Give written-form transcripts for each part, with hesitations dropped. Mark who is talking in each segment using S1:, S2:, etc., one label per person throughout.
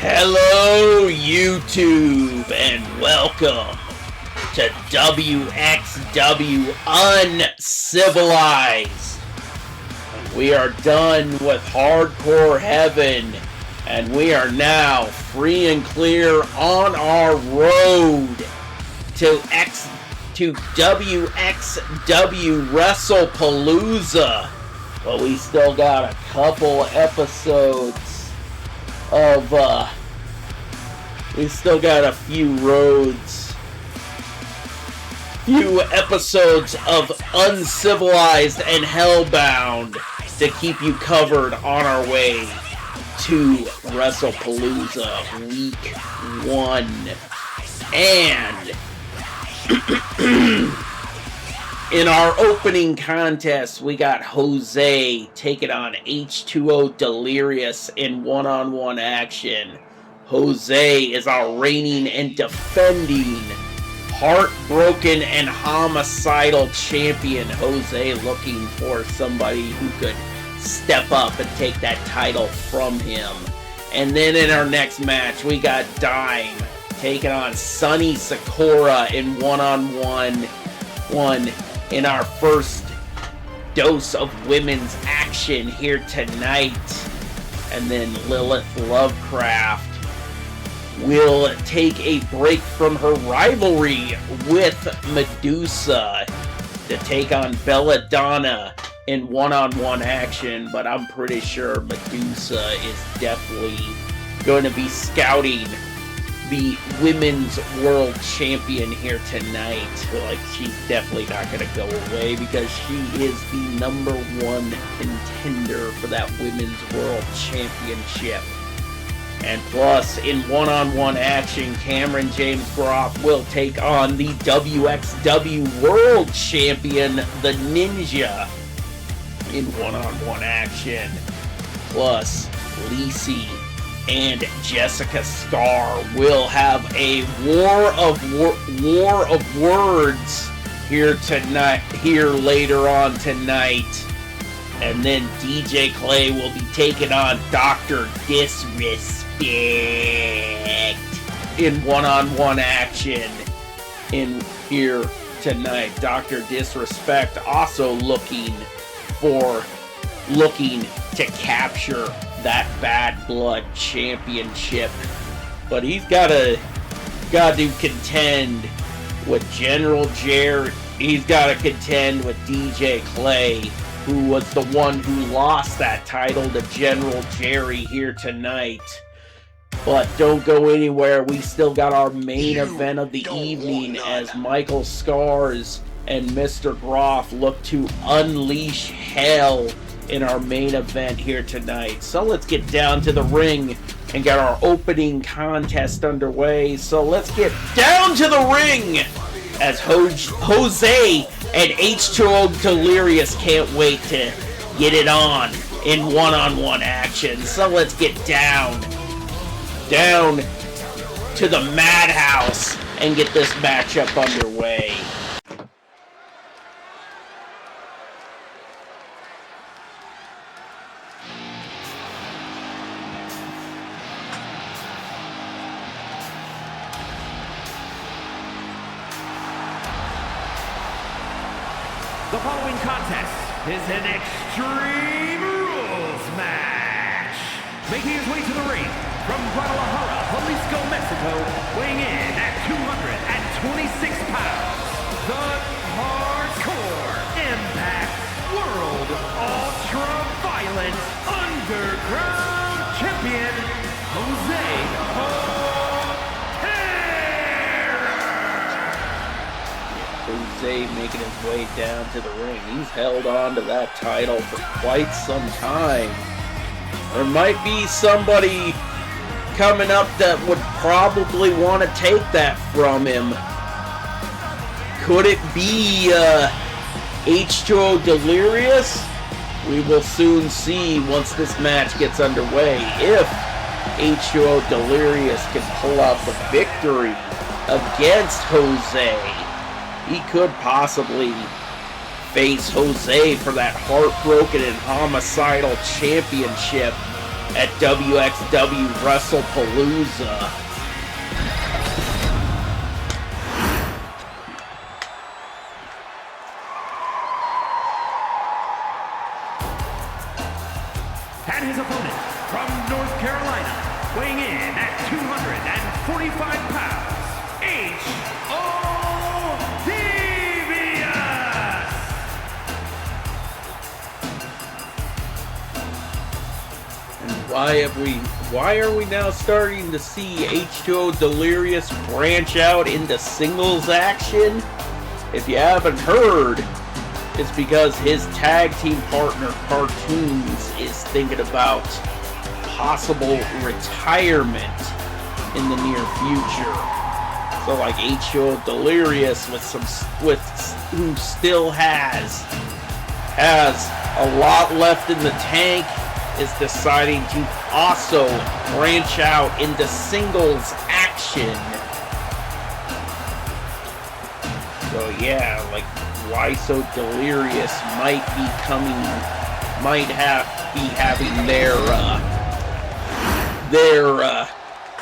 S1: Hello, YouTube, and welcome to WXW Uncivilized. We are done with Hardcore Heaven, and we are now free and clear on our road to WXW WrestlePalooza. But we still got a couple episodes of, we still got a few episodes of Uncivilized and Hellbound to keep you covered on our way to WrestlePalooza Week 1. And in our opening contest, we got Jose taking on H2O Delirious in one-on-one action. Jose is our reigning and defending heartbroken and homicidal champion. Jose looking for somebody who could step up and take that title from him. And then in our next match, we got Dime taking on Sunny Sakura in one-on-one in our first dose of women's action here tonight. And then Lilith Lovecraft will take a break from her rivalry with Medusa to take on Belladonna in one-on-one action, but I'm pretty sure Medusa is definitely going to be scouting the Women's World Champion here tonight. Like, she's definitely not going to go away because she is the #1 contender for that Women's World Championship. And plus, in one-on-one action, Cameron James Groff will take on the WXW World Champion, the Ninja, in one-on-one action. Plus, Lacey and Jessica Starr will have a war of words here tonight, here later on tonight. And then DJ Clay will be taking on Dr. Disrespect in one-on-one action in here tonight. Dr. Disrespect also looking to capture that Bad Blood Championship, but he's got to contend with General Jerry. He's got to contend with DJ Clay, who was the one who lost that title to General Jerry here tonight. But don't go anywhere. We still got our main event of the evening as Michael Scars and Mr. Groff look to unleash hell in our main event here tonight. So let's get down to the ring and get our opening contest underway. So let's get down to the ring as Jose and H2O Delirious can't wait to get it on in one-on-one action. So let's get down to the madhouse and get this matchup underway.
S2: The following contest is an Extreme Rules match. Making his way to the ring from Guadalajara, Jalisco, Mexico, weighing in at 226 pounds, the Hardcore Impact World Ultra-Violent Underground Champion, Jose
S1: making his way down to the ring. He's held on to that title for quite some time. There might be somebody coming up that would probably want to take that from him. Could it be H2O Delirious? We will soon see once this match gets underway if H2O Delirious can pull out the victory against Jose. He could possibly face Jose for that heartbroken and homicidal championship at WXW WrestlePalooza.
S2: And his opponent from North Carolina, weighing in at 245 pounds,
S1: Why are we now starting to see H2O Delirious branch out into singles action? If you haven't heard, it's because his tag team partner Cartoons is thinking about possible retirement in the near future. So like H2O Delirious who still has a lot left in the tank, is deciding to also branch out into singles action. So yeah, like Why So Delirious might be having their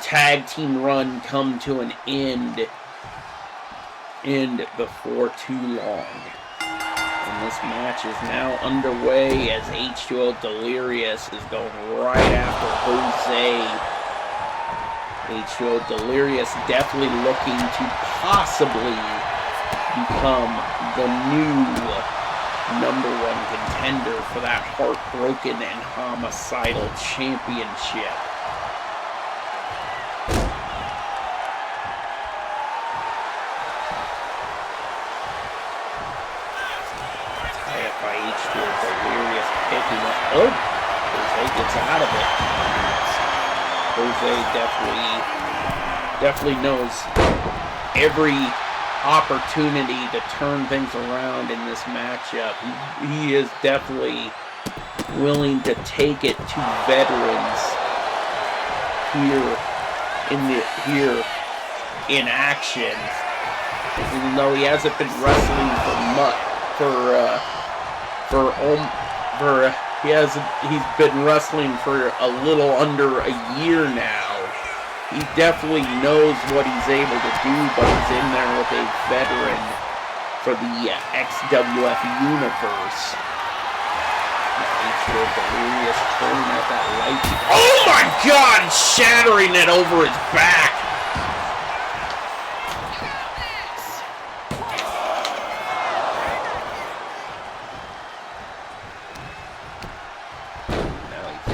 S1: tag team run come to an end before too long. And this match is now underway as H2O Delirious is going right after Jose. H2O Delirious definitely looking to possibly become the new #1 contender for that Heartbroken and Homicidal Championship. By H2O Delirious picking up. Oh! Jose gets out of it. Jose definitely knows every opportunity to turn things around in this matchup. He is definitely willing to take it to veterans here in action. Even though he hasn't been wrestling he's been wrestling for a little under a year now. He definitely knows what he's able to do, but he's in there with a veteran for the XWF universe. H2O Delirious turning at that light. Oh my God! Shattering it over his back.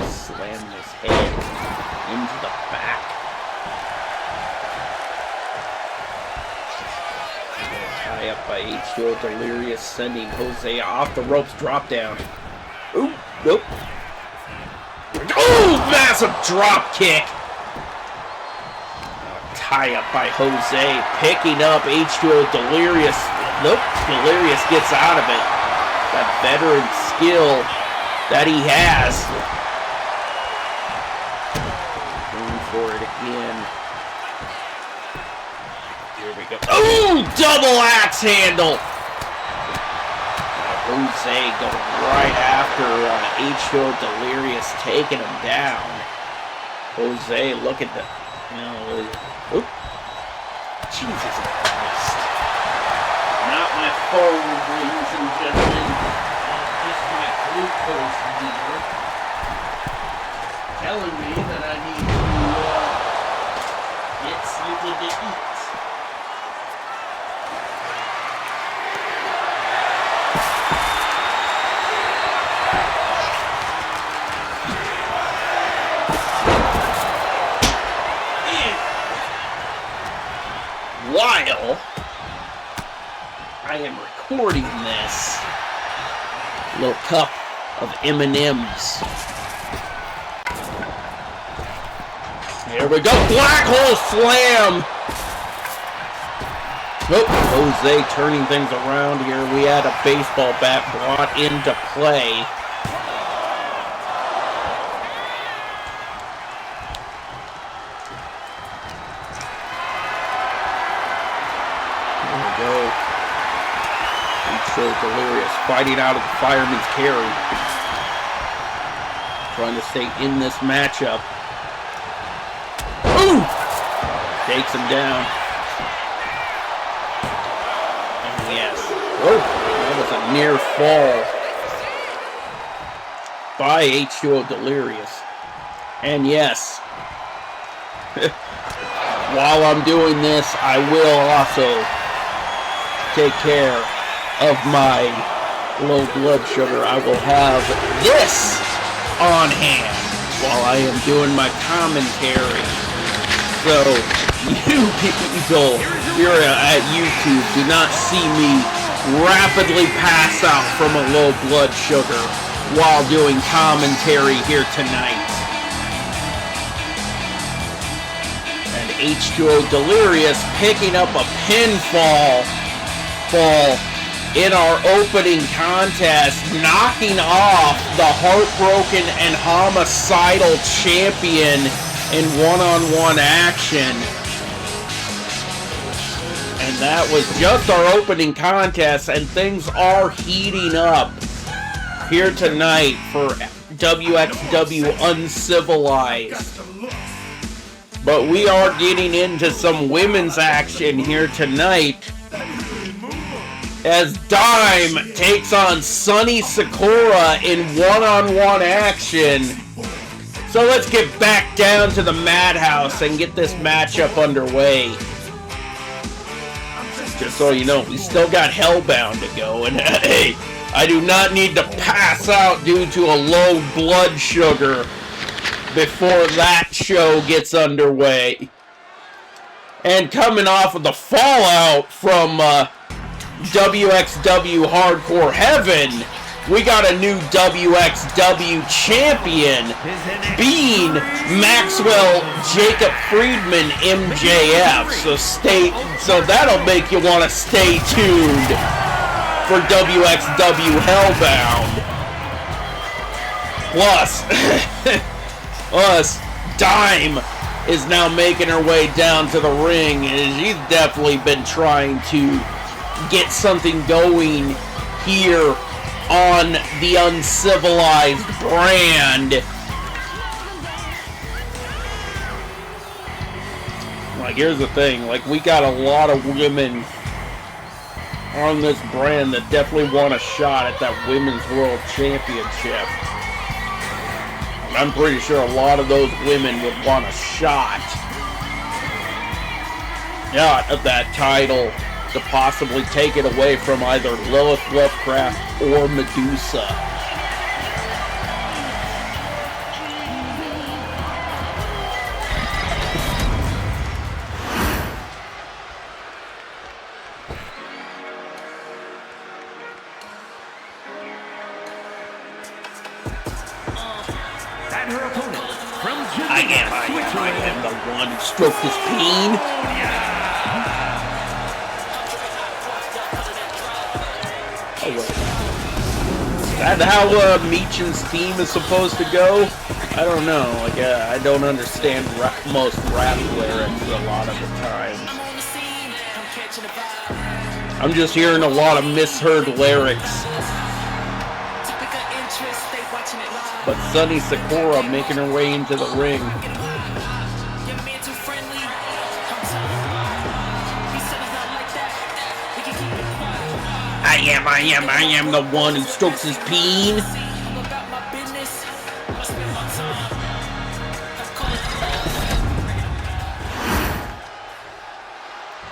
S1: Slammed his head into the back. Tie up by H2O Delirious, sending Jose off the ropes, drop down. Ooh, nope. Oh, massive drop kick. Tie up by Jose, picking up H2O Delirious. Nope, Delirious gets out of it. That veteran skill that he has. For it again. Here we go. Oh, double axe handle. Jose going right after H2O Delirious, taking him down. Jose, look at the. Oop. Jesus Christ. Not my phone, ladies and gentlemen. Just my glucose meter telling me that I need get something to eat. While I am recording this, little cup of M&Ms. Here we go, black hole slam! Nope, Jose turning things around here. We had a baseball bat brought into play. Here we go. H2O Delirious fighting out of the fireman's carry. trying to stay in this matchup. Ooh! Takes him down. And yes. Oh, that was a near fall by H2O Delirious. And yes, while I'm doing this, I will also take care of my low blood sugar. I will have this on hand while I am doing my commentary. So, you people here at YouTube do not see me rapidly pass out from a low blood sugar while doing commentary here tonight. And H2O Delirious picking up a pinfall in our opening contest, knocking off the heartbroken and homicidal champion in one-on-one action. And that was just our opening contest, and things are heating up here tonight for WXW Uncivilized. But we are getting into some women's action here tonight as Dime takes on Sunny Sakura in one-on-one action. So let's get back down to the Madhouse and get this matchup underway. Just so you know, we still got Hellbound to go, and hey, I do not need to pass out due to a low blood sugar before that show gets underway. And coming off of the fallout from WXW Hardcore Heaven, we got a new WXW champion, being Maxwell Jacob Friedman MJF. So that'll make you want to stay tuned for WXW Hellbound. Plus, Dime is now making her way down to the ring, and she's definitely been trying to get something going here on the Uncivilized brand. Like, here's the thing, like, we got a lot of women on this brand that definitely want a shot at that Women's World Championship. I'm pretty sure a lot of those women would want a shot at that title to possibly take it away from either Lilith Lovecraft or Medusa.
S2: And her opponent from
S1: I am the one who stroked his peen. Is that how Meechan's theme is supposed to go? I don't know. Like, I don't understand most rap lyrics a lot of the times. I'm just hearing a lot of misheard lyrics. But Sunny Sakura making her way into the ring. I am the one who strokes his peen.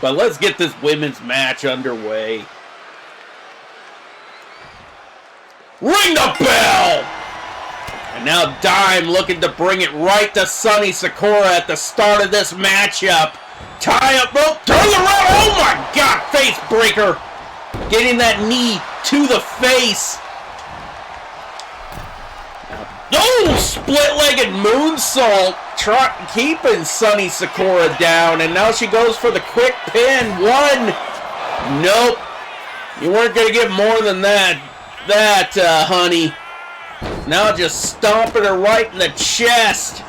S1: But let's get this women's match underway. Ring the bell! And now Dime looking to bring it right to Sunny Sakura at the start of this matchup. Tie up rope, turn around, oh my god, face breaker! Getting that knee to the face. Oh, split-legged moonsault, keeping Sunny Sakura down, and now she goes for the quick pin. One. Nope. You weren't going to get more than that, honey. Now just stomping her right in the chest.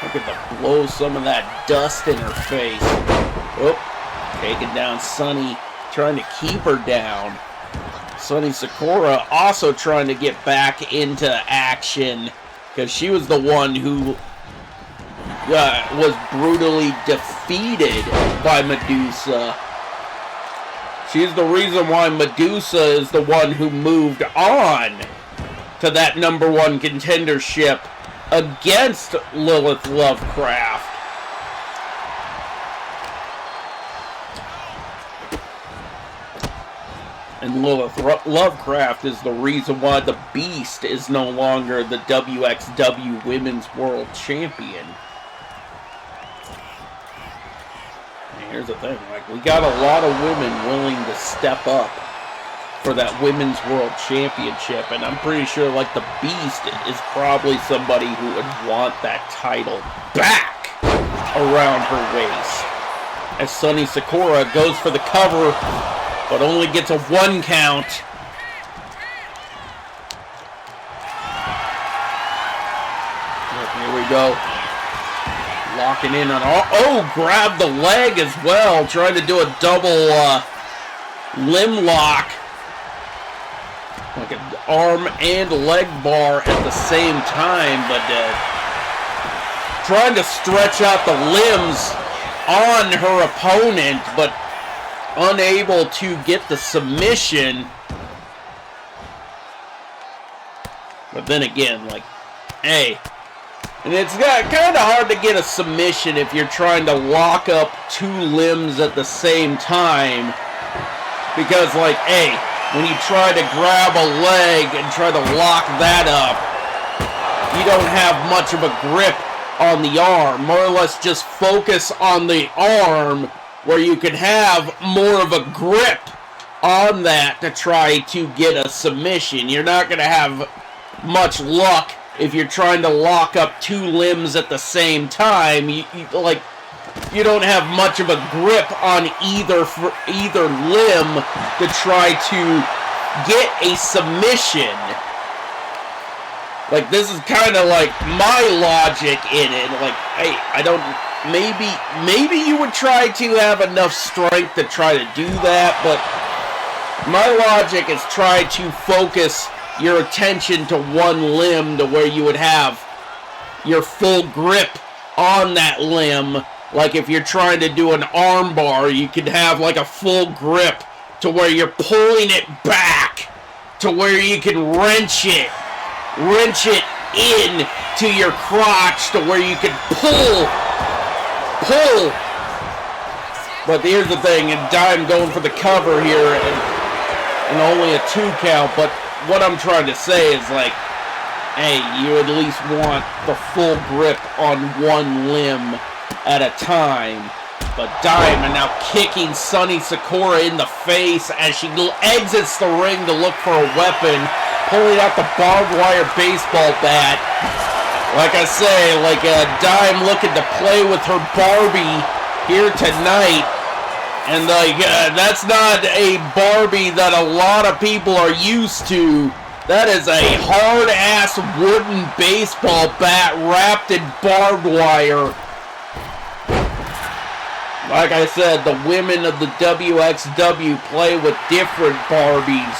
S1: Look at the blow some of that dust in her face. Oh, taking down Sunny, trying to keep her down. Sonny Sakura also trying to get back into action because she was the one who was brutally defeated by Medusa. She's the reason why Medusa is the one who moved on to that #1 contendership against Lilith Lovecraft. And Lilith Lovecraft is the reason why the Beast is no longer the WXW Women's World Champion. And here's the thing, like, we got a lot of women willing to step up for that Women's World Championship, and I'm pretty sure, like, the Beast is probably somebody who would want that title back around her waist. As Sonny Sakura goes for the cover, but only gets a 1 count. Here we go. Locking in on all. Oh, grab the leg as well. Trying to do a double limb lock. Like an arm and leg bar at the same time, but trying to stretch out the limbs on her opponent, but unable to get the submission. But then again, like, hey, and it's kind of hard to get a submission if you're trying to lock up 2 limbs at the same time, because, like, hey, when you try to grab a leg and try to lock that up, you don't have much of a grip on the arm. More or less just focus on the arm, where you can have more of a grip on that to try to get a submission. You're not going to have much luck if you're trying to lock up 2 limbs at the same time. You don't have much of a grip on either limb to try to get a submission. Like, this is kind of like my logic in it. Like, hey, I don't... Maybe you would try to have enough strength to try to do that, but my logic is try to focus your attention to one limb to where you would have your full grip on that limb. Like, if you're trying to do an arm bar, you could have like a full grip to where you're pulling it back to where you can wrench it in to your crotch to where you can pull. But here's the thing, and Dime going for the cover here, and only a 2 count, but what I'm trying to say is, like, hey, you at least want the full grip on one limb at a time. But Dime now kicking Sonny Sakura in the face as she exits the ring to look for a weapon, pulling out the barbed wire baseball bat. Like I say, like Dime looking to play with her Barbie here tonight. And like, that's not a Barbie that a lot of people are used to. That is a hard-ass wooden baseball bat wrapped in barbed wire. Like I said, the women of the WXW play with different Barbies.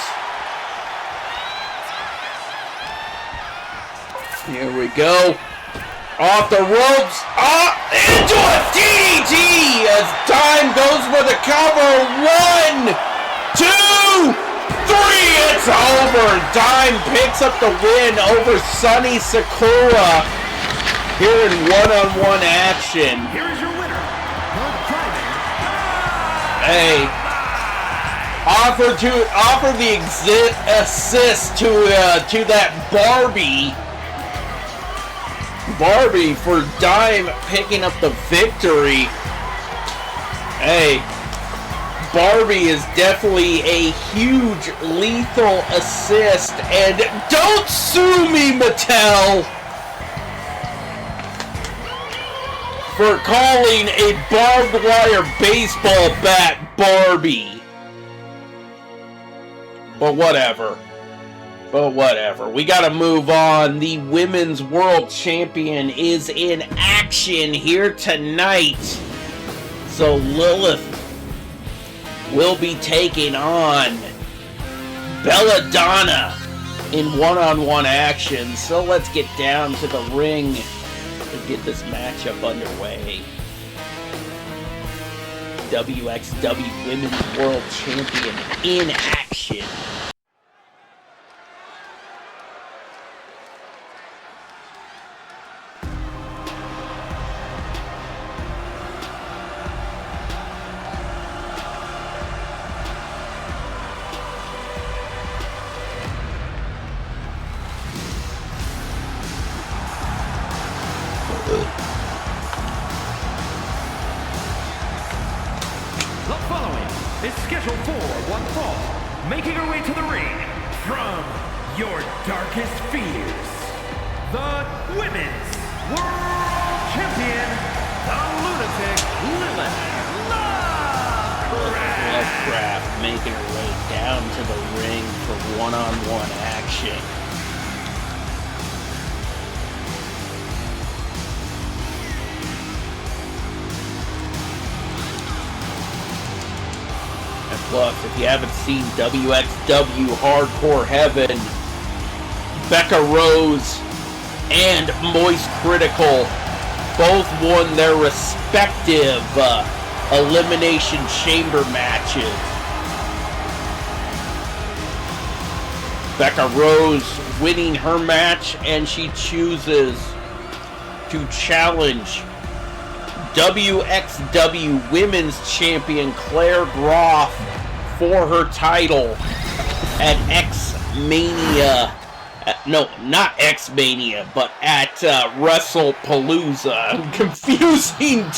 S1: Here we go. Off the ropes. Into a DDT as Dime goes for the cover. 1, 2, 3. It's over. Dime picks up the win over Sonny Sakura here in one-on-one action.
S2: Here is your winner, the Diamond.
S1: Hey. Offer the assist to that Barbie for Dime picking up the victory. Hey, Barbie is definitely a huge lethal assist, and don't sue me, Mattel, for calling a barbed wire baseball bat Barbie. But whatever. We gotta move on. The Women's World Champion is in action here tonight. So Lilith will be taking on Belladonna in one-on-one action. So let's get down to the ring to get this matchup underway. WXW Women's World Champion in action.
S2: The following is scheduled for one fall, making her way to the ring from your darkest fears, the Women's World Champion, the Lunatic Lilith
S1: Lovecraft making her way down to the ring for one-on-one action. Plus, if you haven't seen WXW Hardcore Heaven, Becca Rose and Moist Critical both won their respective Elimination Chamber matches. Becca Rose winning her match, and she chooses to challenge WXW Women's Champion Claire Groff for her title at X-Mania. No, not X-Mania, but at WrestlePalooza. I'm confusing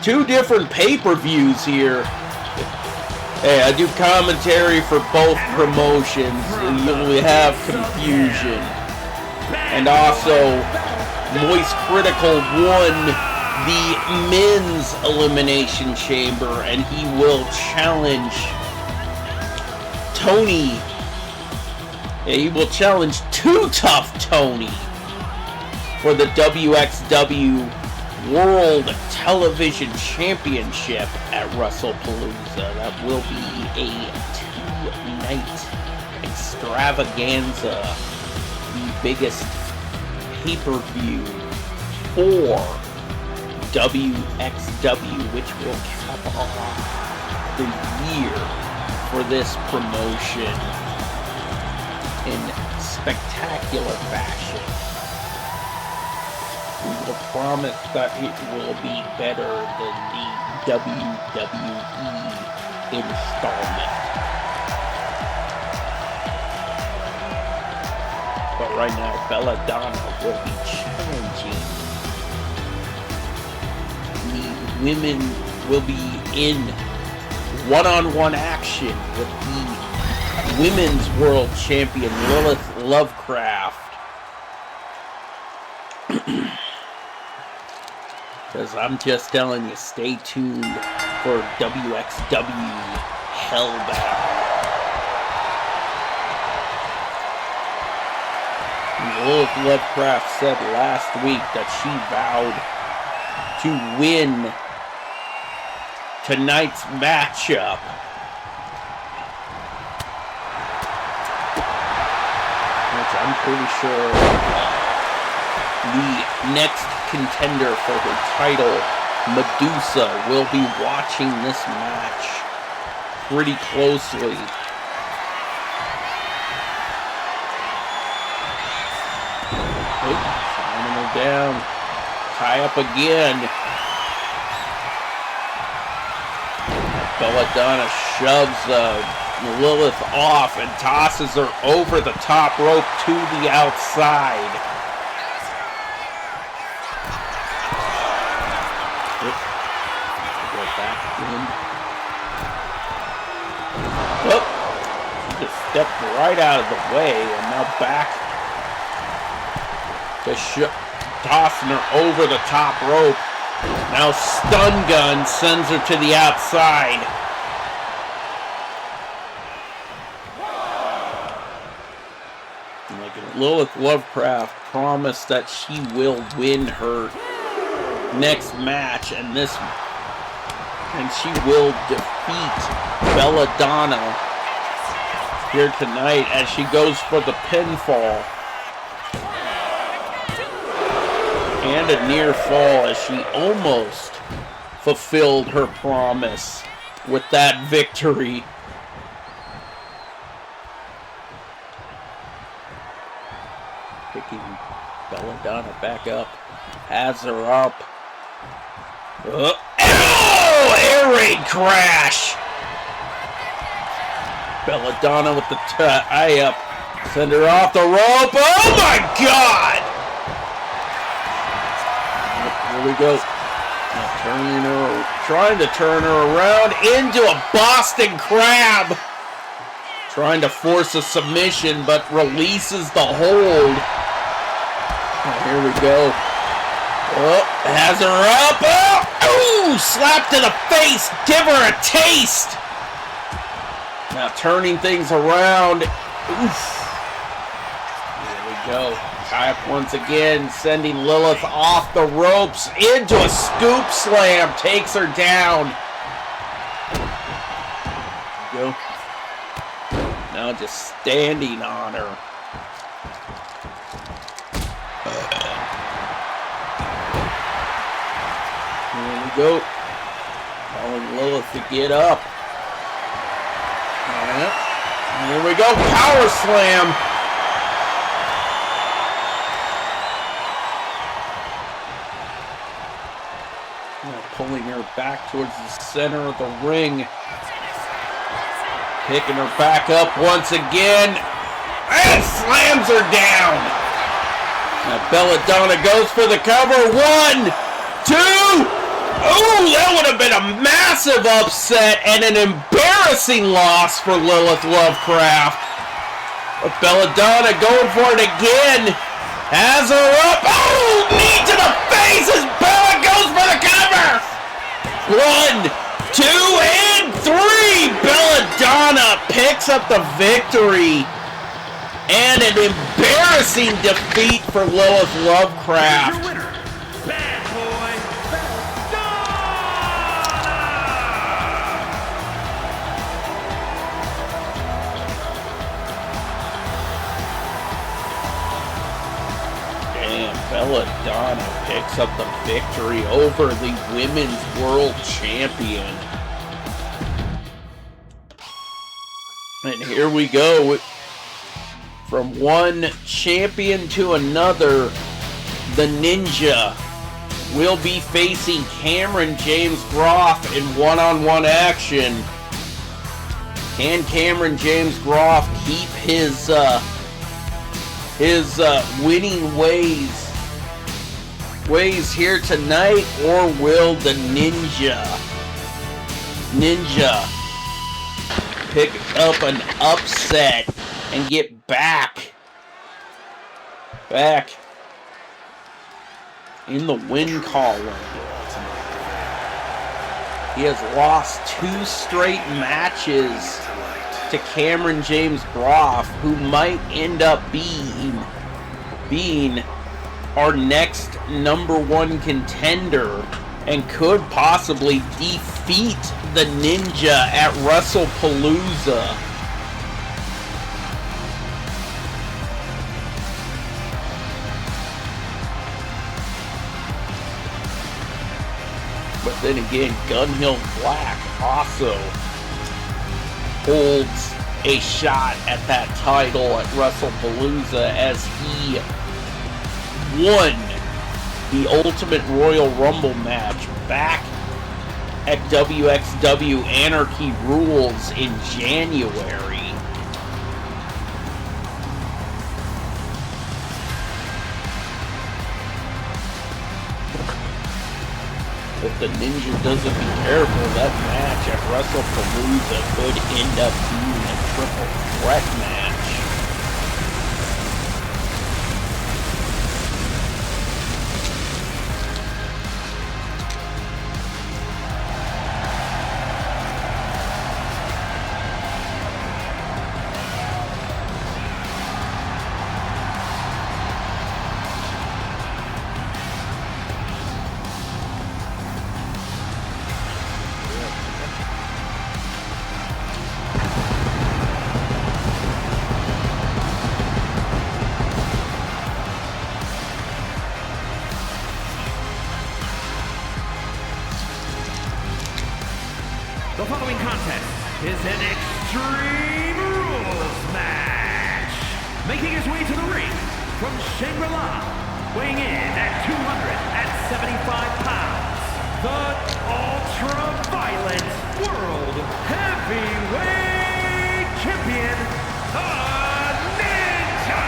S1: two different pay-per-views here. Hey, I do commentary for both promotions, and we have confusion. And also, Moist Critical won the men's elimination chamber, and he will challenge Tony. Yeah, he will challenge Too Tough Tony for the WXW World Television Championship at WrestlePalooza. That will be a two-night extravaganza, the biggest pay-per-view for WXW, which will cap off the year for this promotion in spectacular fashion. We will promise that it will be better than the WWE installment. But right now, Belladonna will be challenging. The women will be in one-on-one action with the Women's World Champion Lilith Lovecraft. Because I'm just telling you, stay tuned for WXW Hellbound. Lilith Lovecraft said last week that she vowed to win tonight's matchup. Which I'm pretty sure the next contender for her title, Medusa, will be watching this match pretty closely. Slamming her down. Tie up again. Belladonna shoves Lilith off and tosses her over the top rope to the outside. Go back in. Oh, she just stepped right out of the way and now back to tossing her over the top rope. Now stun gun sends her to the outside. Like Lilith Lovecraft promised that she will win her next match, and this And she will defeat Belladonna here tonight as she goes for the pinfall. And a near fall as she almost fulfilled her promise with that victory. Picking Belladonna back up. Has her up. Oh, air raid crash! Belladonna with the tie up. Send her off the rope. Oh my God! Here we go. Now trying to turn her around into a Boston Crab. Trying to force a submission, but releases the hold. Here we go. Oh, has her up. Oh, ooh, slap to the face. Give her a taste. Now turning things around. Oof. Here we go. Tie up once again, sending Lilith off the ropes into a scoop slam. Takes her down. Here we go. Now just standing on her. Here we go. Telling Lilith to get up. Here we go. Power slam. Now pulling her back towards the center of the ring. Picking her back up once again. And slams her down. Now Belladonna goes for the cover. 1, 2. Oh, that would have been a massive upset and an embarrassing loss for Lilith Lovecraft. But Belladonna going for it again. Has her up. Oh, knee to the face as Bella goes for the cover. 1, 2, and 3. Belladonna picks up the victory. And an embarrassing defeat for Lilith Lovecraft.
S2: Your winner, Bad Boy
S1: Belladonna picks up the victory over the Women's World Champion. And here we go. From one champion to another, the Ninja will be facing Cameron James Groff in one-on-one action. Can Cameron James Groff keep his winning ways here tonight, or will the Ninja pick up an upset and get back in the win column? He has lost 2 straight matches to Cameron James Groff, who might end up being our next #1 contender and could possibly defeat the Ninja at WrestlePalooza. But then again, Gunhill Black also holds a shot at that title at WrestlePalooza, as he won the Ultimate Royal Rumble match back at WXW Anarchy Rules in January. If the Ninja doesn't be careful, that match at WrestlePalooza could end up being a triple threat match.
S2: following contest is an Extreme Rules match. Making his way to the ring from Shangri-La, weighing in at 275 pounds, the ultra-violent World Heavyweight Champion, the Ninja!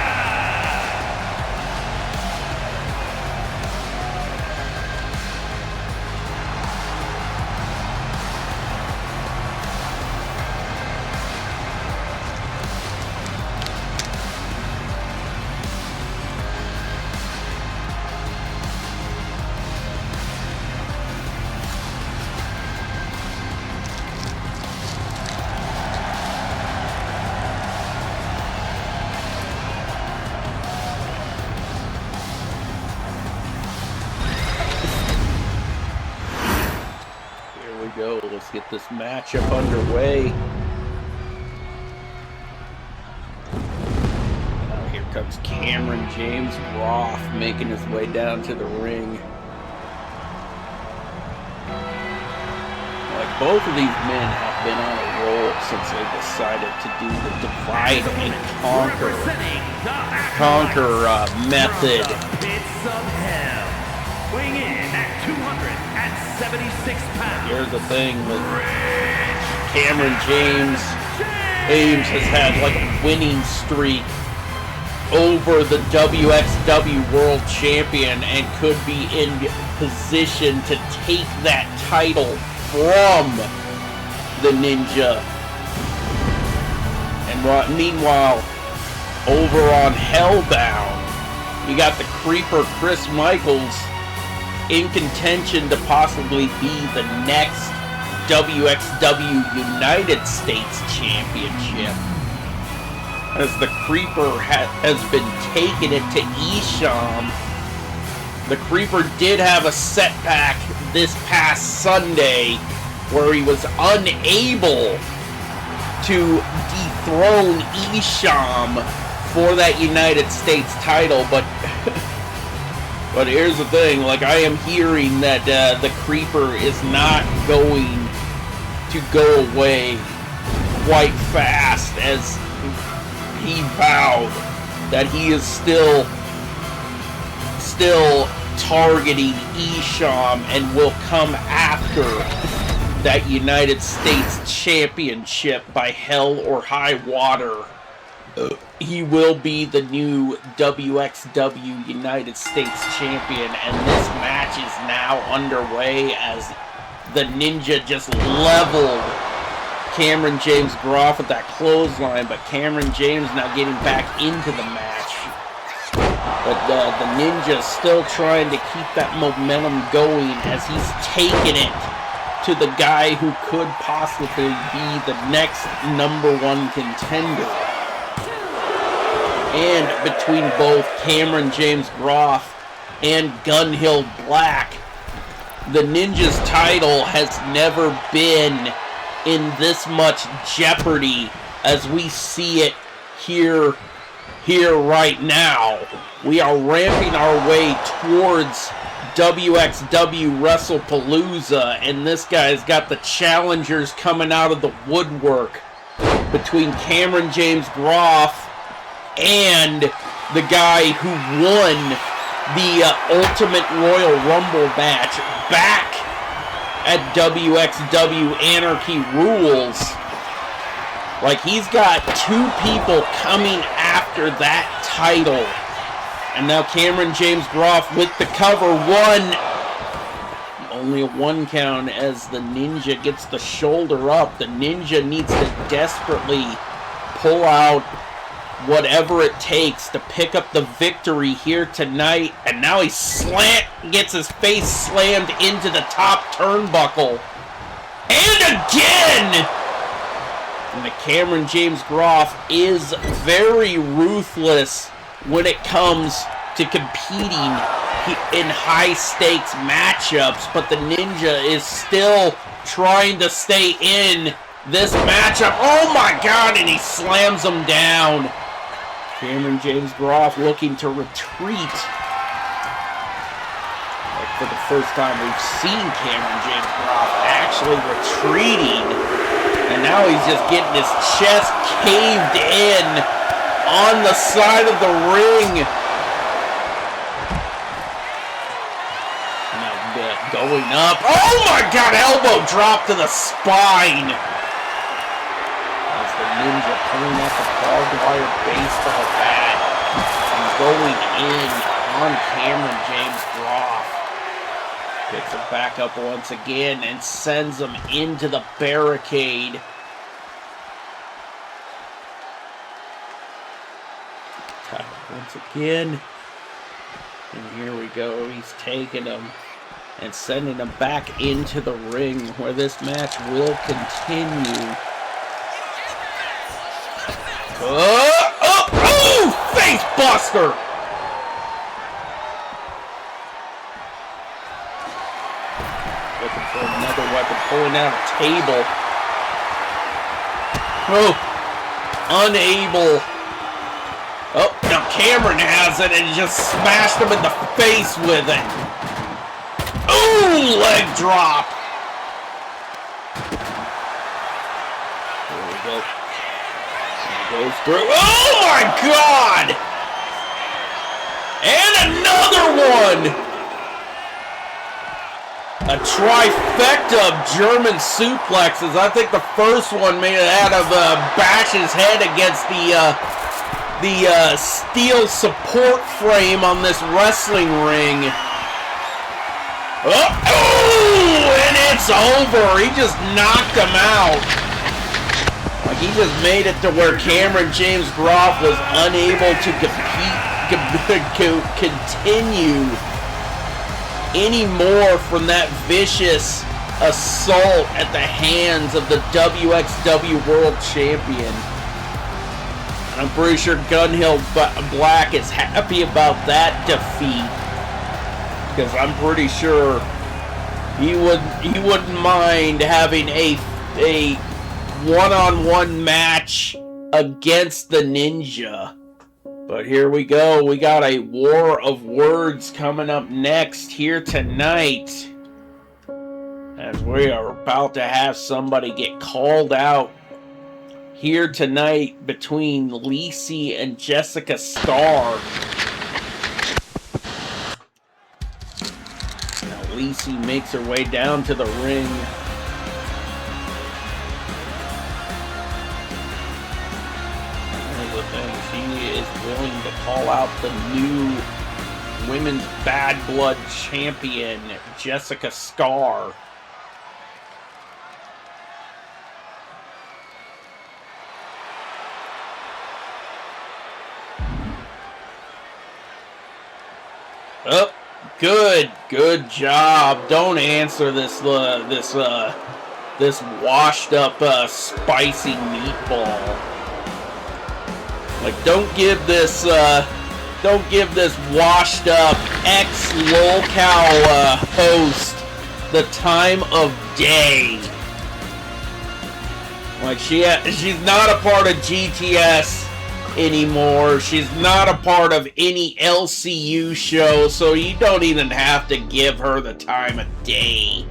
S1: Go. Let's get this matchup underway. Here comes Cameron James Groff making his way down to the ring. Like, both of these men have been on a roll since they decided to do the divide and conquer method.
S2: Weighing in at 276 pounds.
S1: Here's the thing with Cameron James has had like a winning streak over the WXW World Champion and could be in position to take that title from the Ninja. And meanwhile, over on Hellbound, you got the Creeper Chris Michaels in contention to possibly be the next WXW United States Championship, as the Creeper has been taking it to Isham. The Creeper did have a setback this past Sunday where he was unable to dethrone Isham for that United States title, but But here's the thing, like, I am hearing that the Creeper is not going to go away quite fast, as he vowed that he is still targeting Isham and will come after that United States Championship by hell or high water. He will be the new WXW United States Champion, and this match is now underway as the Ninja just leveled Cameron James Groff with that clothesline, but Cameron James now getting back into the match. But the Ninja still trying to keep that momentum going as he's taking it to the guy who could possibly be the next #1 contender. And between both Cameron James Groff and Gunhill Black, the Ninja's title has never been in this much jeopardy as we see it here right now. We are ramping our way towards WXW WrestlePalooza, and this guy's got the challengers coming out of the woodwork between Cameron James Groff and the guy who won the Ultimate Royal Rumble match back at WXW Anarchy Rules. Like, he's got two people coming after that title. And now Cameron James Groff with the cover, only a 1 count as the Ninja gets the shoulder up. The Ninja needs to desperately pull out whatever it takes to pick up the victory here tonight. And now he gets his face slammed into the top turnbuckle. And again! And the Cameron James Groff is very ruthless when it comes to competing in high-stakes matchups, but the Ninja is still trying to stay in this matchup. Oh my God, and he slams him down. Cameron James Groff looking to retreat. Like, for the first time we've seen Cameron James Groff actually retreating And now he's just getting his chest caved in on the side of the ring. Now going up. Oh my God, elbow drop to the spine. As the Ninja pulling out the barbed wire baseball bat and going in on Cameron James Groff. Picks him back up once again and sends him into the barricade. Once again. And here we go. He's taking him and sending him back into the ring where this match will continue. Oh! Face buster! Looking for another weapon, pulling out a table. Oh! Unable. Oh, now Cameron has it and just smashed him in the face with it. Ooh, leg drop. There we go. He goes through. Oh my God! And another one! A trifecta of German suplexes. I think the first one made it out of bash his head against the steel support frame on this wrestling ring. Oh, and it's over. He just knocked him out. Like he just made it to where Cameron James Groff was unable to continue anymore from that vicious assault at the hands of the WXW World Champion. I'm pretty sure Gunhill Black is happy about that defeat, because I'm pretty sure he wouldn't mind having a one-on-one match against the Ninja. But here we go. We got a war of words coming up next here tonight, as we are about to have somebody get called out here tonight between Lacey and Jessica Starr. Now Lacey makes her way down to the ring. She is willing to call out the new Women's Bad Blood Champion, Jessica Starr. Oh, good job. Don't answer this washed up spicy meatball. Like, don't give this washed up ex-lolcow host the time of day. Like, she's not a part of GTS anymore. She's not a part of any LCU show, so you don't even have to give her the time of day.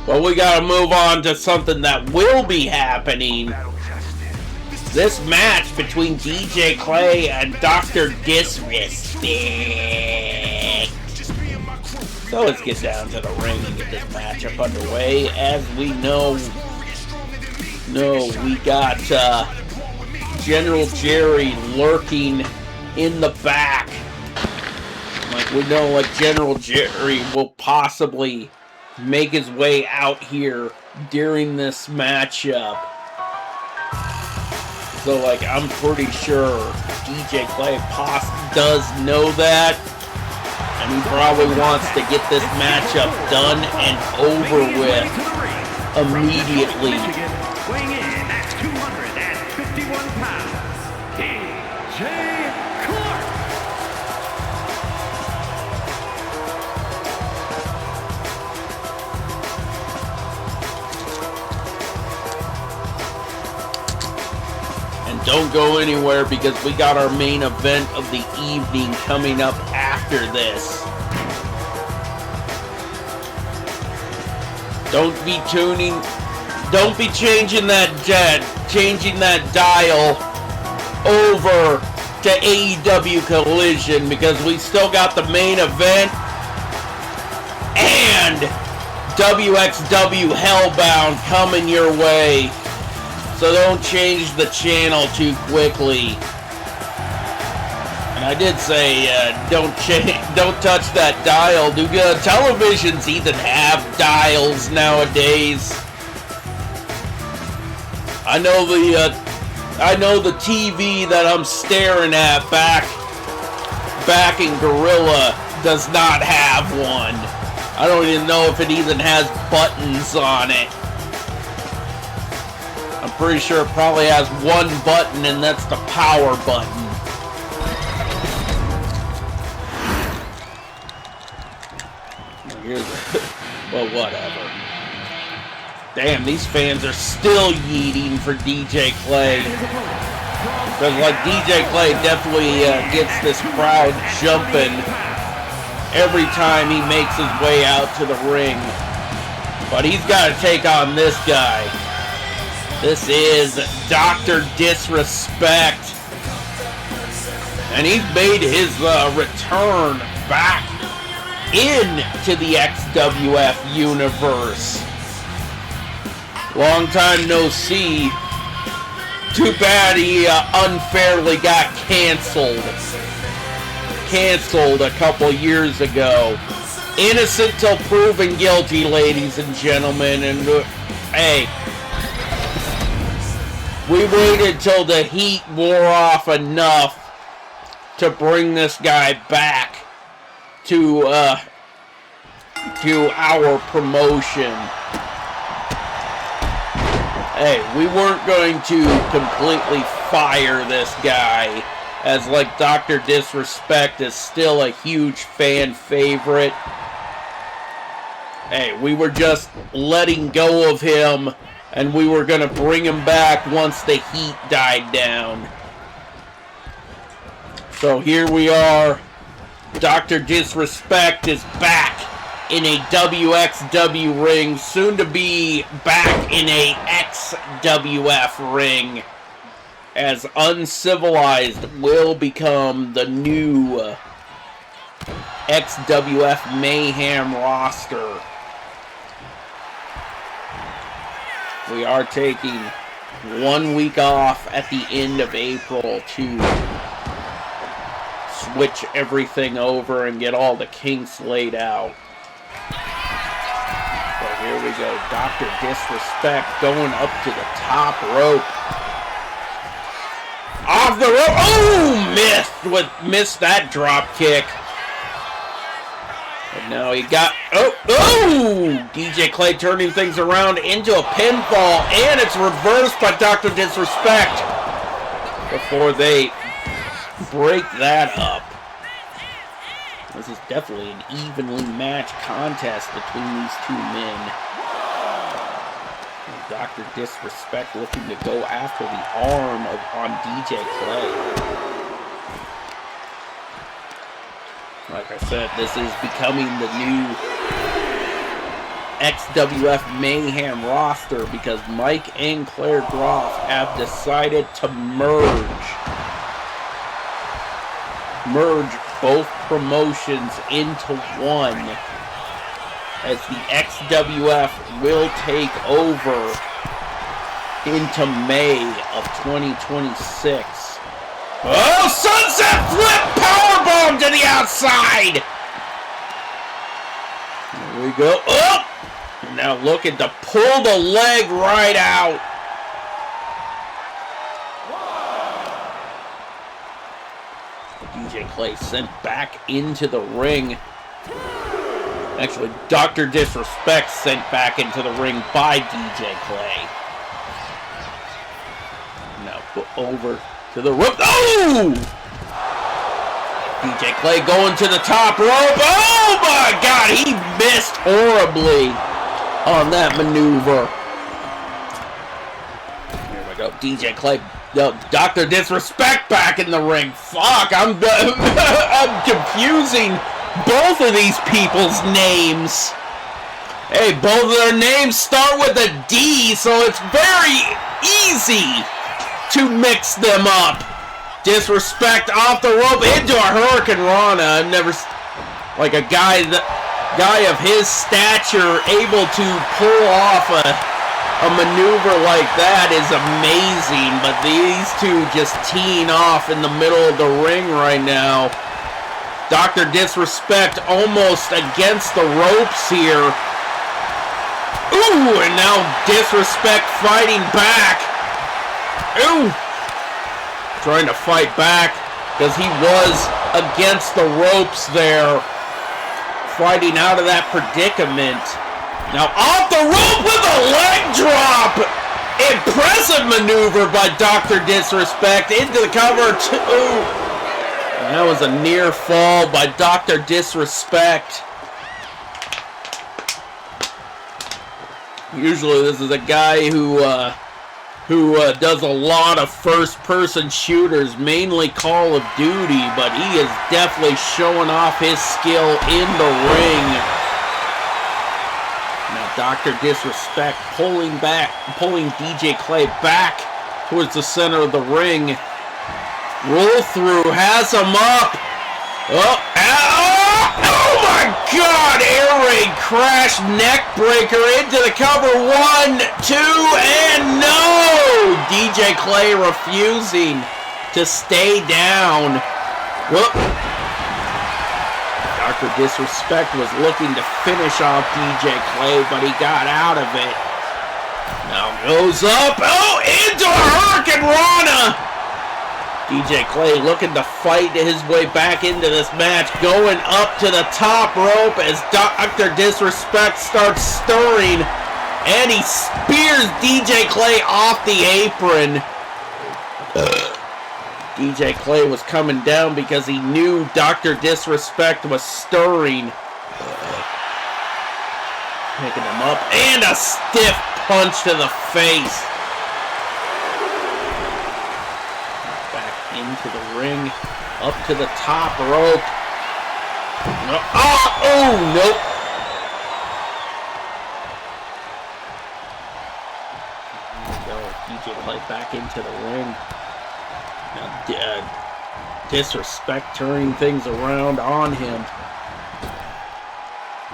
S1: But we gotta move on to something that will be happening. This match between DJ Clay and Dr. Disrespect. So let's get down to the ring and get this matchup underway. As we know, we got General Jerry lurking in the back. Like, we know, like, General Jerry will possibly make his way out here during this matchup. So, like, I'm pretty sure DJ Clay does know that, and he probably wants to get this matchup done and over with immediately.
S2: Weighing in at 251 pounds, DJ Clark.
S1: And don't go anywhere, because we got our main event of the evening coming up after this. Don't be tuning. Don't be changing that dial over to AEW Collision, because we still got the main event and WXW Hellbound coming your way. So don't change the channel too quickly. And I did say don't touch that dial. Do televisions even have dials nowadays? I know the TV that I'm staring at back in Gorilla does not have one. I don't even know if it even has buttons on it. I'm pretty sure it probably has one button, and that's the power button. Well, whatever. Damn, these fans are still yeeting for DJ Clay. Because, like, DJ Clay definitely gets this crowd jumping every time he makes his way out to the ring. But he's got to take on this guy. This is Dr. Disrespect. And he's made his return back into the XWF universe. Long time no see. Too bad he unfairly got canceled. Canceled a couple years ago. Innocent till proven guilty, ladies and gentlemen. And hey, we waited till the heat wore off enough to bring this guy back to our promotion. Hey, we weren't going to completely fire this guy, as like Dr. Disrespect is still a huge fan favorite. Hey, we were just letting go of him, and we were going to bring him back once the heat died down. So here we are. Dr. Disrespect is back in a WXW ring, soon to be back in a XWF ring, as Uncivilized will become the new XWF Mayhem roster. We are taking 1 week off at the end of April to switch everything over and get all the kinks laid out. So here we go. Dr. Disrespect going up to the top rope. Off the rope. Oh, missed that drop kick. But now he got, DJ Clay turning things around into a pinfall, and it's reversed by Dr. Disrespect before they break that up. This is definitely an evenly matched contest between these two men. And Dr. Disrespect looking to go after the arm on DJ Clay. Like I said, this is becoming the new XWF Mayhem roster because Mike and Claire Groff have decided to merge both promotions into one, as the XWF will take over into May of 2026. Oh, sunset flip powerbomb to the outside. There we go. Oh! And now looking to pull the leg right out. DJ Clay sent back into the ring. Actually, Dr. Disrespect sent back into the ring by DJ Clay. Now over to the rope. Oh! DJ Clay going to the top rope. Oh my God, he missed horribly on that maneuver. Here we go. DJ Clay. Dr. Disrespect back in the ring. Fuck, I'm confusing both of these people's names. Hey, both of their names start with a D, so it's very easy to mix them up. Disrespect off the rope into a Hurricane Rana. I've never, like a guy of his stature able to pull off a maneuver like that is amazing. But these two just teeing off in the middle of the ring right now. Dr. Disrespect almost against the ropes here. Ooh, and now Disrespect fighting back. Ooh. Trying to fight back because he was against the ropes there, fighting out of that predicament. Now off the rope with a leg drop. Impressive maneuver by Dr. Disrespect into the cover. And that was a near fall by Dr. Disrespect. Usually this is a guy who does a lot of first-person shooters, mainly Call of Duty, but he is definitely showing off his skill in the ring. Now Dr. Disrespect pulling DJ Clay back towards the center of the ring. Roll through, has him up. Oh my God! Air raid crash, neck breaker into the cover. 1, 2, and no! DJ Clay refusing to stay down. Whoop. Dr. Disrespect was looking to finish off DJ Clay, but he got out of it. Now goes up. Oh, into a Hurricane Rana! DJ Clay looking to fight his way back into this match, going up to the top rope as Dr. Disrespect starts stirring, and he spears DJ Clay off the apron. DJ Clay was coming down because he knew Dr. Disrespect was stirring. Picking him up, and a stiff punch to the face. Into the ring, up to the top rope. Oh, nope. There we go. DJ Clay back into the ring. Now, Disrespect turning things around on him.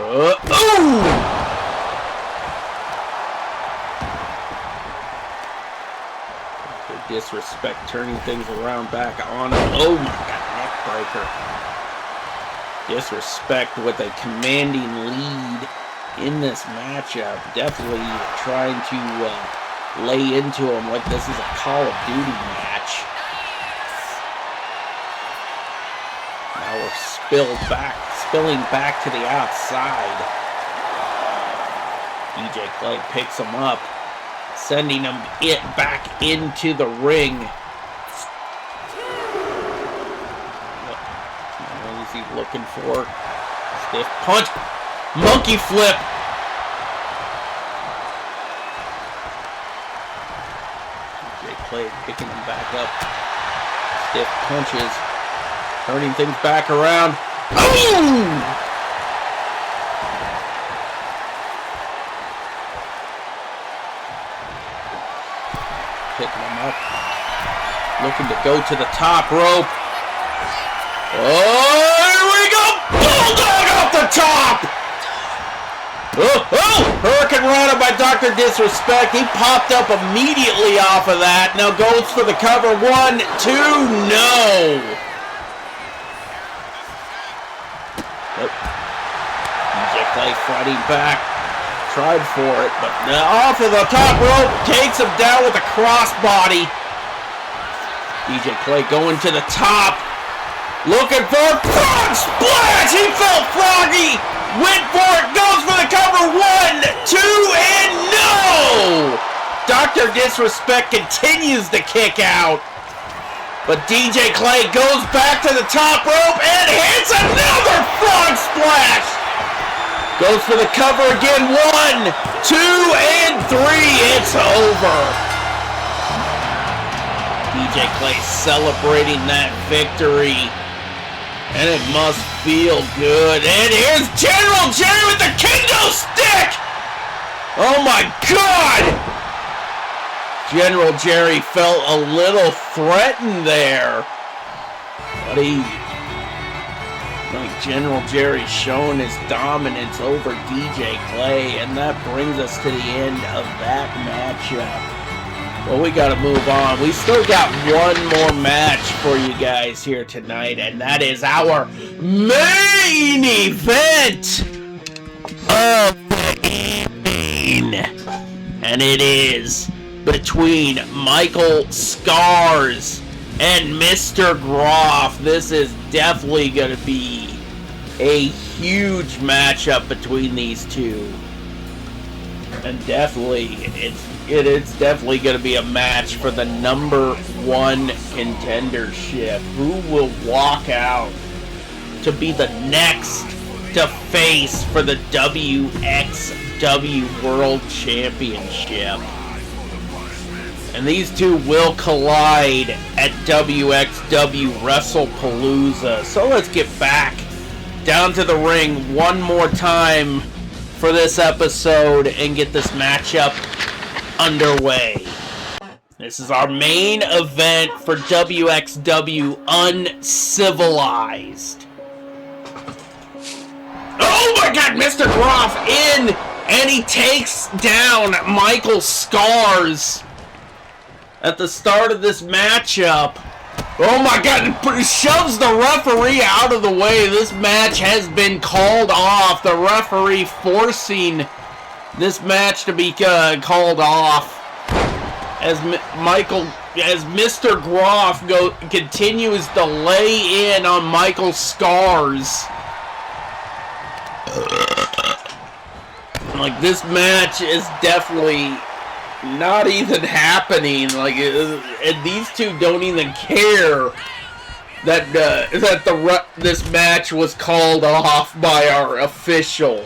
S1: Ooh! Disrespect turning things around back on him. Oh my God, neck breaker. Disrespect with a commanding lead in this matchup. Definitely trying to lay into him like this is a Call of Duty match. Now we're spilling back to the outside. DJ Clay picks him up, sending him back into the ring. What is he looking for? Stiff punch. Monkey flip. DJ Clay picking him back up. Stiff punches. Turning things back around. Oh! Picking him up, looking to go to the top rope. Oh, here we go! Bulldog off the top! Oh, Hurricane Rana by Dr. Disrespect. He popped up immediately off of that. Now goes for the cover. 1, 2, no! DJ Clay fighting back. Tried for it, but off of the top rope, takes him down with a crossbody. DJ Clay going to the top, looking for a frog splash. He felt froggy, went for it, goes for the cover. 1, 2, and no! Dr. Disrespect continues to kick out, but DJ Clay goes back to the top rope and hits another frog splash. Goes for the cover again. 1, 2, and 3. It's over. DJ Clay celebrating that victory. And it must feel good. And here's General Jerry with the kendo stick. Oh my God! General Jerry felt a little threatened there. But like General Jerry showing his dominance over DJ Clay, and that brings us to the end of that matchup. Well, we gotta move on. We still got one more match for you guys here tonight, and that is our main event of the evening. And it is between Michael Scars and Mr. Groff. This is definitely going to be a huge matchup between these two. And definitely, it is definitely going to be a match for the #1 contendership. Who will walk out to be the next to face for the WXW World Championship? And these two will collide at WXW WrestlePalooza. So let's get back down to the ring one more time for this episode and get this matchup underway. This is our main event for WXW Uncivilized. Oh my God, Mr. Groff in, and he takes down Michael Scars at the start of this matchup. Oh my God, it shoves the referee out of the way. This match has been called off. The referee forcing this match to be called off as Mr. Groff continues to lay in on Michael Scars. Like, this match is definitely not even happening. Like, and these two don't even care that this match was called off by our official.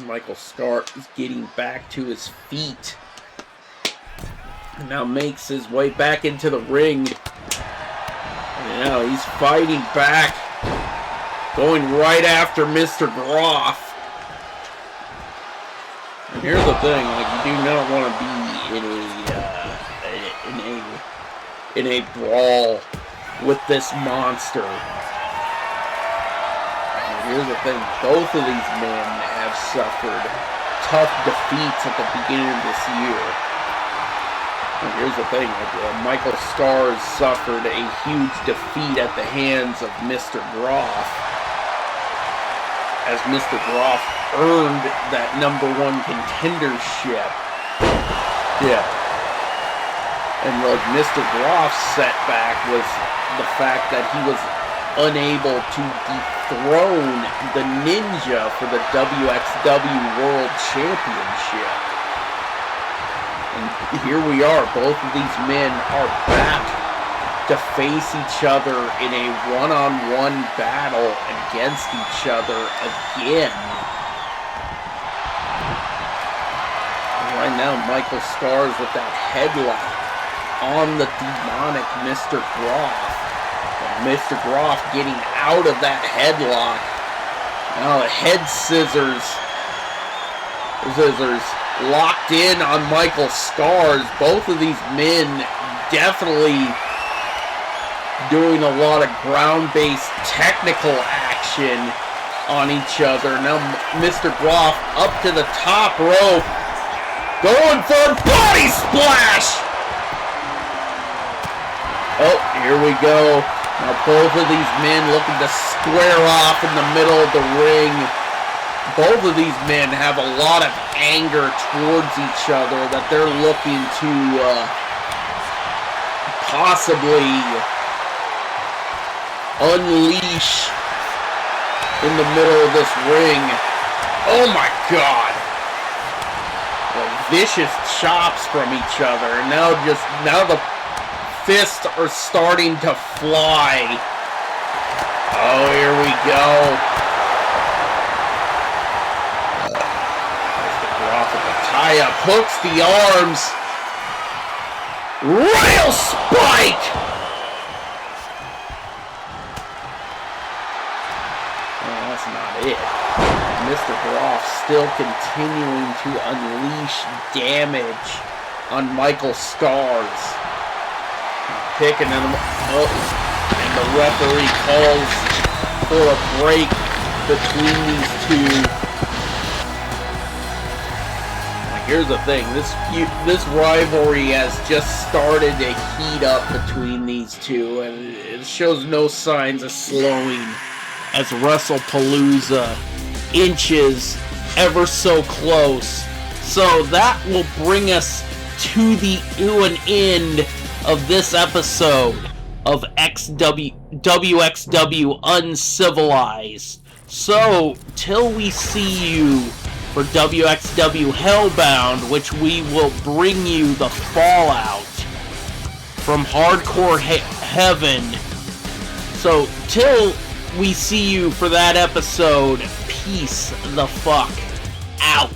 S1: Michael Scars is getting back to his feet. Now makes his way back into the ring. And now he's fighting back, going right after Mr. Groff. And here's the thing: like, you do not want to be in a brawl with this monster. And here's the thing: both of these men have suffered tough defeats at the beginning of this year. And here's the thing: Michael Scars suffered a huge defeat at the hands of Mr. Groff, as Mr. Groff earned that #1 contendership. Yeah. And like, Mr. Groff's setback was the fact that he was unable to dethrone the Ninja for the WXW World Championship. And here we are, both of these men are back to face each other in a one-on-one battle against each other again. And right now, Michael Scars with that headlock on the demonic Mr. Groff. And Mr. Groff getting out of that headlock. Now the head scissors locked in on Michael Scars. Both of these men definitely doing a lot of ground-based technical action on each other. Now Mr. Groff up to the top rope, going for a body splash. Oh, here we go. Now both of these men looking to square off in the middle of the ring. Both of these men have a lot of anger towards each other that they're looking to possibly unleash in the middle of this ring. Oh my God! Well, vicious chops from each other. And now the fists are starting to fly. Oh, here we go. Mr. Groff with the tie-up, hooks the arms. Rail spike! not it. Mr. Groff still continuing to unleash damage on Michael Stars. Picking him up, and the referee calls for a break between these two. Here's the thing, this rivalry has just started to heat up between these two, and it shows no signs of slowing as WrestlePalooza inches ever so close. So that will bring us to the end of this episode of WXW Uncivilized. So, till we see you for WXW Hellbound, which we will bring you the fallout from Hardcore Heaven. So, till we see you for that episode, peace the fuck out.